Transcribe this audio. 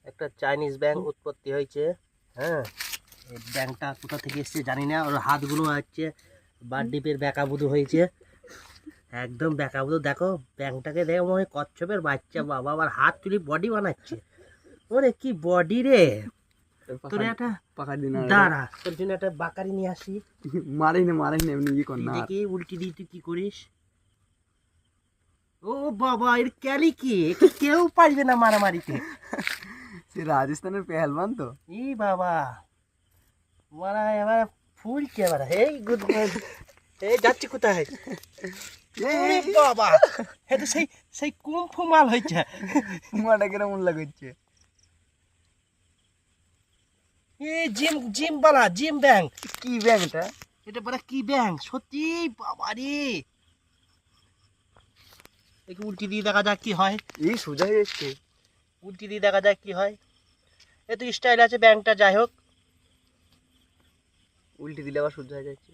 একটা চাইনিজ ব্যাঙ উৎপত্তি হয়েছে। হ্যাঁ, এই ব্যাঙটা কোথা থেকে এসছে জানি না। ওর হাতগুলো হচ্ছে বারডিপের ব্যাকাবুদু হয়েছে, একদম ব্যাকাবুদু। দেখো ব্যাঙটাকে দেখো মনে হয় কচ্ছপের বাচ্চা। বাবা, আবার হাত তুলি বডি বানাচ্ছে। ওরে কি বডি রে! তোর একটা দাঁড়া, তোর জন্য একটা বাকারি নিয়ে আসি। মারাই না এমনি ই কর না। দেখি উল্টি দিয়ে তুই কি করিস। ও বাবা, এর ক্যালি কি! একে কেউ পারবে না মারামারিতে। সে রাজস্থানের পেহলবান তো। ই বাবা, মারা এবার ফুলছে এবার। এই গুড মর্নিং। এই যাচ্ছি কোথায়? ওরে বাবা, হে তো সেই সেই কুম্ফু মাল হয়েছে। মাটা কেমন লাগাচ্ছে? এই জিম জিম বালা, জিম ব্যাং। কি ব্যাংকটা? এটা বড় কি ব্যাং সত্যি বাবা রে। একে উল্টি দিয়ে দেখা যাক কি হয়। এই সোজা হয়ে যাচ্ছে। উল্টি দিয়ে দেখা যাক কি হয়। এ তো স্টাইল আছে ব্যাংকটা, যাই হোক। উল্টে দিলে আবার সোজা হয়ে যাচ্ছে।